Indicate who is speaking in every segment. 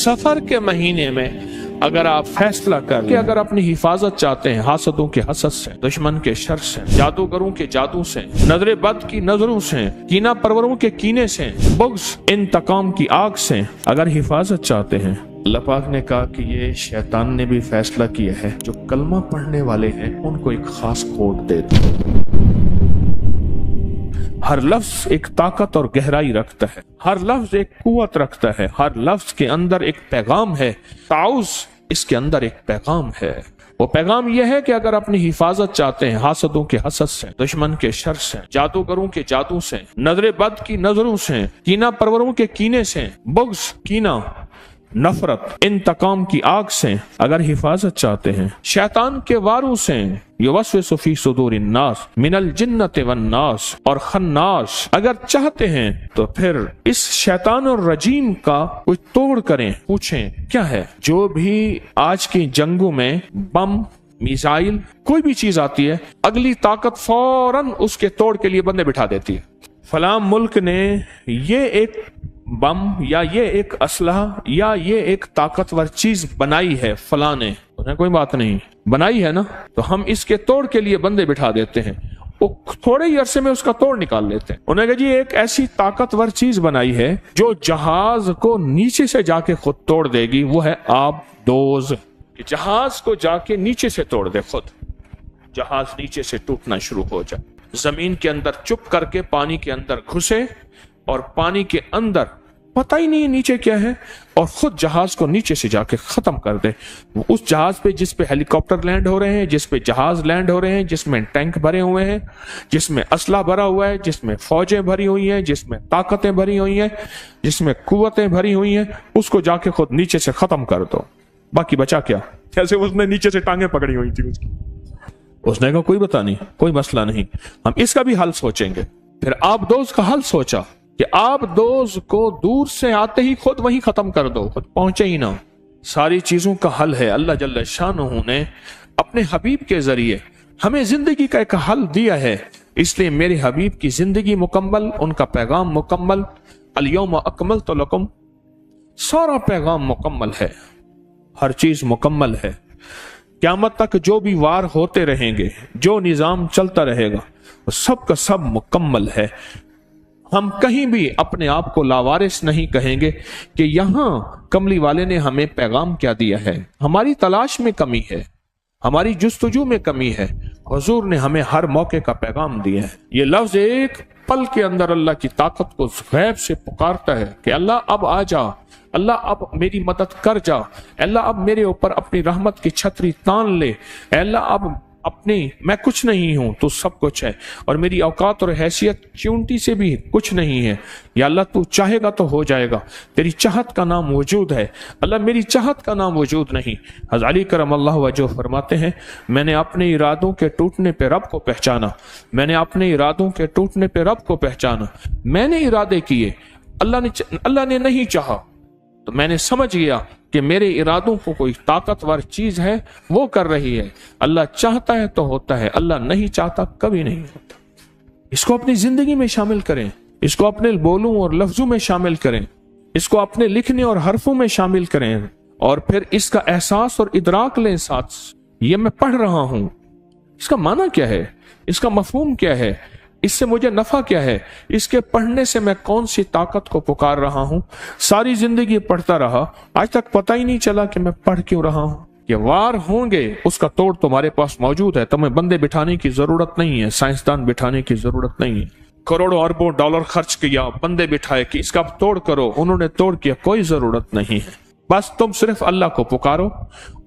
Speaker 1: सफर के महीने में अगर आप फैसला कर कि अगर अपनी हिफाजत चाहते हैं हासदों के हसद से, दुश्मन के शर से, जादूगरों के जादू से, नजर बद की नजरों से, कीना परवरों के कीने से, बुग़्ज़ इंतकाम की आग से अगर हिफाजत चाहते हैं, अल्लाह पाक ने कहा कि ये शैतान ने भी फैसला किया है जो कलमा पढ़ने वाले हैं उनको एक खास कोड दे दो। हर लफ्ज एक ताकत और गहराई रखता है, हर लफ्ज एक कुव्वत रखता है, हर लफ्ज के अंदर एक पैगाम है। ताउज़ इसके अंदर एक पैगाम है। वो पैगाम यह है कि अगर अपनी हिफाजत चाहते हैं हासदों के हसद से, दुश्मन के शर से, जादूगरों के जादू से, नजर बद की नजरों से, कीना परवरों के कीने से, बुग़्ज़ कीना नफरत इंतकाम की आग से अगर हिफाजत चाहते हैं, शैतान के वारों से, युवस्विसु फी सुदूरिन नास मिनल जिन्नति वन नास और खन्नास अगर चाहते हैं, तो फिर इस शैतान और रजीम का कुछ तोड़ करें। पूछें क्या है? जो भी आज की जंगों में बम, मिसाइल, कोई भी चीज आती है, अगली ताकत फौरन उसके तोड़ के लिए बंदे बिठा देती है। फलां मुल्क ने ये एक बम या ये एक असलहा या ये एक ताकतवर चीज बनाई है, फलां ने, उन्हें कोई बात नहीं बनाई है ना, तो हम इसके तोड़ के लिए बंदे बिठा देते हैं। वो थोड़े ही अरसे में उसका तोड़ निकाल लेते हैं। उन्हें कहा जी एक ऐसी ताकतवर चीज बनाई है जो जहाज को नीचे से जाके खुद तोड़ देगी, वो है आबदोज। जहाज को जाके नीचे से तोड़ दे, खुद जहाज नीचे से टूटना शुरू हो जाए, जमीन के अंदर चुप करके पानी के अंदर घुसे और पानी के अंदर पता ही नहीं नीचे क्या है और खुद जहाज को नीचे से जाके खत्म कर दे। उस जहाज पे जिस पे हेलीकॉप्टर लैंड हो रहे हैं, जिस पे जहाज लैंड हो रहे हैं, जिसमें टैंक भरे हुए हैं, जिसमें असला भरा हुआ है, जिसमें फौजें भरी हुई हैं, जिसमें ताकतें भरी हुई हैं, जिसमें कुव्वतें भरी हुई हैं, उसको जाके खुद नीचे से खत्म कर दो। बाकी बचा क्या? जैसे उसने नीचे से टांगे पकड़ी हुई थी उसकी, उसने कहा कोई बता नहीं, कोई मसला नहीं, हम इसका भी हल सोचेंगे। फिर आबदोज का हल सोचा कि आबदोज को दूर से आते ही खुद वहीं खत्म कर दो, खुद पहुंचे ही ना। सारी चीजों का हल है। अल्लाह जल्ल शानुहु ने अपने हबीब के जरिए हमें जिंदगी का एक हल दिया है, इसलिए मेरे हबीब की जिंदगी मुकम्मल, उनका पैगाम मुकम्मल। अल-यौम अकमलतु लकुम, सारा पैगाम मुकम्मल है, हर चीज मुकम्मल है। क़यामत तक जो भी वार होते रहेंगे, जो निजाम चलता रहेगा, वो सब का सब मुकम्मल है। हम कहीं भी अपने आप को लावारिस नहीं कहेंगे कि यहां कमली वाले ने हमें पैगाम क्या दिया है। हमारी तलाश में कमी है, हमारी जुस्तजू में कमी है। हुजूर ने हमें हर मौके का पैगाम दिया है। ये लफ्ज एक पल के अंदर अल्लाह की ताकत को गैब से पुकारता है कि अल्लाह अब आ जा, अल्लाह अब मेरी मदद कर जा, अल्लाह अब मेरे ऊपर अपनी रहमत की छतरी तान ले, अल्लाह अब अपनी, मैं कुछ नहीं हूं, तो सब कुछ है और मेरी औकात और हैसियत च्यूंटी से भी कुछ नहीं है। या अल्लाह तू चाहेगा तो हो जाएगा, तेरी चाहत का नाम वजूद है। अल्लाह मेरी चाहत का नाम वजूद नहीं। हज़रत अली करमल्लाहु वजहू फरमाते हैं, मैंने अपने इरादों के टूटने पे रब को पहचाना, मैंने अपने इरादों के टूटने पे रब को पहचाना। मैंने इरादे किए, अल्लाह ने नहीं चाहा, तो मैंने समझ गया कि मेरे इरादों को कोई ताकतवर चीज है वो कर रही है। अल्लाह चाहता है तो होता है, अल्लाह नहीं चाहता कभी नहीं होता। इसको अपनी जिंदगी में शामिल करें, इसको अपने बोलों और लफ्जों में शामिल करें, इसको अपने लिखने और हरफों में शामिल करें और फिर इसका एहसास और इदराक लें। साथ ये मैं पढ़ रहा हूं, इसका माना क्या है, इसका मफहूम क्या है, इससे मुझे नफा क्या है, इसके पढ़ने से मैं कौन सी ताकत को पुकार रहा हूं। सारी जिंदगी पढ़ता रहा, आज तक पता ही नहीं चला कि मैं पढ़ क्यों रहा हूं। ये वार होंगे, उसका तोड़ तुम्हारे पास मौजूद है। तुम्हें बंदे बिठाने की जरूरत नहीं है, साइंसदान बिठाने की जरूरत नहीं है। करोड़ों अरबों डॉलर खर्च किया, बंदे बिठाए कि इसका तोड़ करो, उन्होंने तोड़ किया, कोई जरूरत नहीं है। बस तुम सिर्फ अल्लाह को पुकारो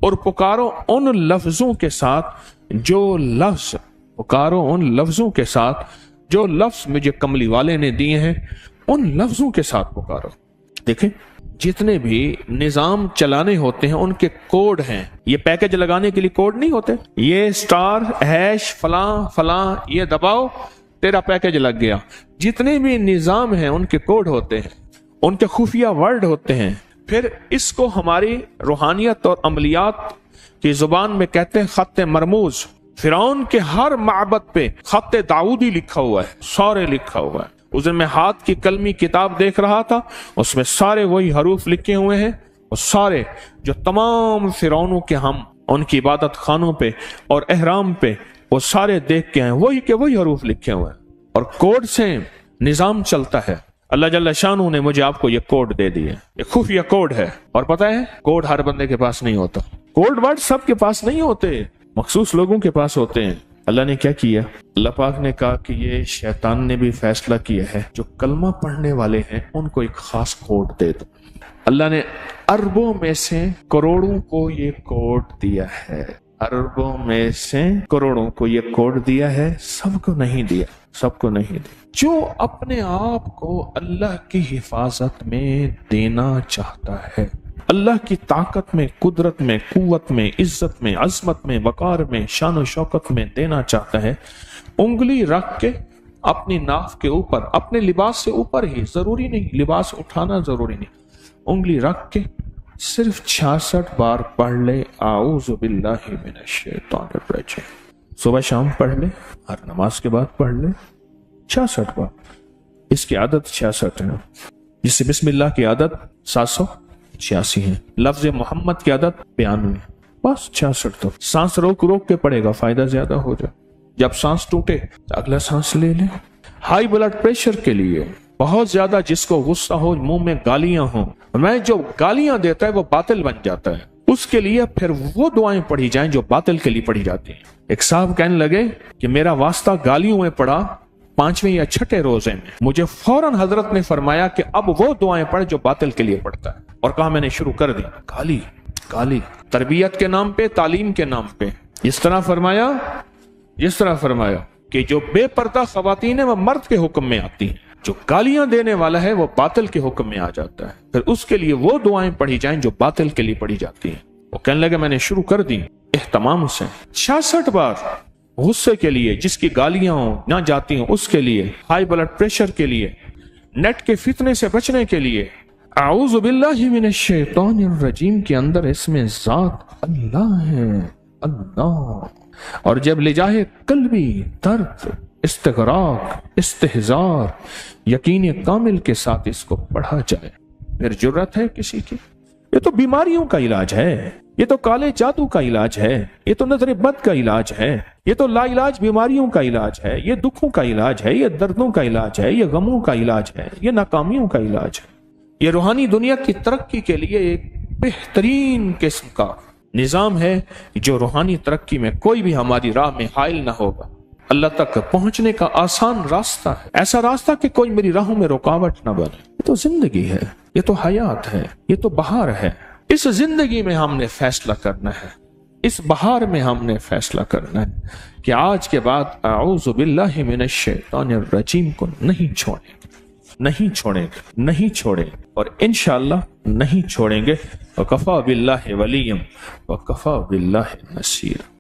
Speaker 1: और पुकारो उन लफ्जों के साथ जो लफ्ज, पुकारो उन लफ्जों के साथ जो लफ्ज मुझे कमली वाले ने दिए हैं, उन लफ्जों के साथ पुकारो। देखें, जितने भी निजाम चलाने होते हैं उनके कोड हैं। ये पैकेज लगाने के लिए कोड नहीं होते, ये स्टार हैश फलां फलां ये दबाओ तेरा पैकेज लग गया। जितने भी निजाम हैं उनके कोड होते हैं, उनके खुफिया वर्ड होते हैं। फिर इसको हमारी रूहानियत और अमलियात की जुबान में कहते हैं खत मरमूज। फिरौन के हर माबद पे खत दाऊदी लिखा हुआ है, सारे लिखा हुआ है। उस दिन मैं हाथ की कलमी किताब देख रहा था, उसमें सारे वही हरूफ लिखे हुए हैं, وہ سارے جو تمام فرعونوں کے ہم ان کی عبادت خانوں پہ اور احرام پہ وہ سارے دیکھ کے ہیں وہی کے وہی حروف لکھے ہوئے ہیں اور کوڈ سے نظام چلتا ہے. اللہ جل شانہ نے مجھے آپ کو یہ کوڈ دے دیے, یہ خفیہ کوڈ ہے. اور پتہ ہے کوڈ ہر بندے کے پاس نہیں ہوتا, کوڈ ورڈ سب کے پاس نہیں ہوتے, مخصوص لوگوں کے پاس ہوتے ہیں. اللہ نے کیا کیا؟ اللہ پاک نے کہا کہ یہ شیطان نے بھی فیصلہ کیا ہے جو کلمہ پڑھنے والے ہیں ان کو ایک خاص کوڈ دے دو. اللہ نے اربوں میں سے کروڑوں کو یہ کوڈ دیا ہے, اربوں میں سے کروڑوں کو یہ کوڈ دیا ہے, سب کو نہیں دیا, سب کو نہیں دیا. جو اپنے آپ کو اللہ کی حفاظت میں دینا چاہتا ہے, اللہ کی طاقت میں, قدرت میں, قوت میں, عزت میں, عظمت میں, وقار میں, شان و شوکت میں دینا چاہتا ہے, انگلی رکھ کے اپنی ناف کے اوپر, اپنے لباس سے اوپر ہی, ضروری نہیں لباس اٹھانا ضروری نہیں, انگلی رکھ کے صرف 66 بار پڑھ لے اعوذ باللہ من الشیطان الرجیم. صبح شام پڑھ لے, ہر نماز کے بعد پڑھ لے 66 بار. اس کی عادت 66 ہے, جس سے بسم اللہ کی عادت 786 ہے, لفظ محمد کی عادت 92, بس 66. تو سانس روک روک کے پڑے گا, فائدہ زیادہ ہو جائے. جب سانس ٹوٹے تو اگلا سانس لے لے. ہائی بلڈ پریشر کے لیے بہت زیادہ, جس کو غصہ ہو, منہ میں گالیاں ہوں, میں جو گالیاں دیتا ہے وہ باطل بن جاتا ہے, اس کے لیے پھر وہ دعائیں پڑھی جائیں جو باطل کے لیے پڑھی جاتی ہیں. ایک صاحب کہنے لگے کہ میرا واسطہ گالیوں میں پڑا 5ویں یا 6ٹھے روزے میں, مجھے فوراً حضرت نے فرمایا کہ اب وہ دعائیں پڑھ جو باطل کے لیے پڑھتا ہے, اور کہا میں نے شروع کر دی گالی گالی, تربیت کے نام پہ, تعلیم کے نام پہ. اس طرح فرمایا کہ جو بے پردہ خواتین ہیں وہ مرد کے حکم میں آتی ہیں, جو گالیاں دینے والا ہے وہ باطل کے حکم میں آ جاتا ہے. پھر اس کے لیے وہ دعائیں پڑھی جائیں جو باطل کے لیے پڑھی جاتی ہیں. وہ کہنے لگے میں نے شروع کر دی اہتمام سے 66 بار, غصے کے لیے, جس کی گالیاں نہ جاتی ہیں اس کے لیے, ہائی بلڈ پریشر کے لیے, نیٹ کے فتنے سے بچنے کے لیے. اعوذ باللہ من الشیطان الرجیم کے اندر اس میں ذات اللہ ہے, اللہ. اور جب لجاہے قلبی درد, استغراق, استحزار, یقین کامل کے ساتھ اس کو پڑھا جائے, پھر جرت ہے کسی کی. یہ تو بیماریوں کا علاج ہے, یہ تو کالے جادو کا علاج ہے, یہ تو نظر بد کا علاج ہے, یہ تو لا علاج بیماریوں کا علاج ہے, یہ دکھوں کا علاج ہے, یہ دردوں کا علاج ہے, یہ غموں کا علاج ہے, یہ ناکامیوں کا علاج ہے. یہ روحانی دنیا کی ترقی کے لیے ایک بہترین قسم کا نظام ہے جو روحانی ترقی میں کوئی بھی ہماری راہ میں حائل نہ ہوگا. اللہ تک پہنچنے کا آسان راستہ ہے, ایسا راستہ کہ کوئی میری راہوں میں رکاوٹ نہ بنے. یہ تو زندگی ہے, یہ تو حیات ہے, یہ تو بہار ہے. اس زندگی میں ہم نے فیصلہ کرنا ہے, اس بہار میں ہم نے فیصلہ کرنا ہے کہ آج کے بعد اعوذ باللہ من الشیطان الرجیم کو نہیں چھوڑیں گے, نہیں چھوڑیں گے, نہیں چھوڑیں گے, اور انشاءاللہ نہیں چھوڑیں گے. وکفی باللہ ولیم وکفی باللہ نصیر.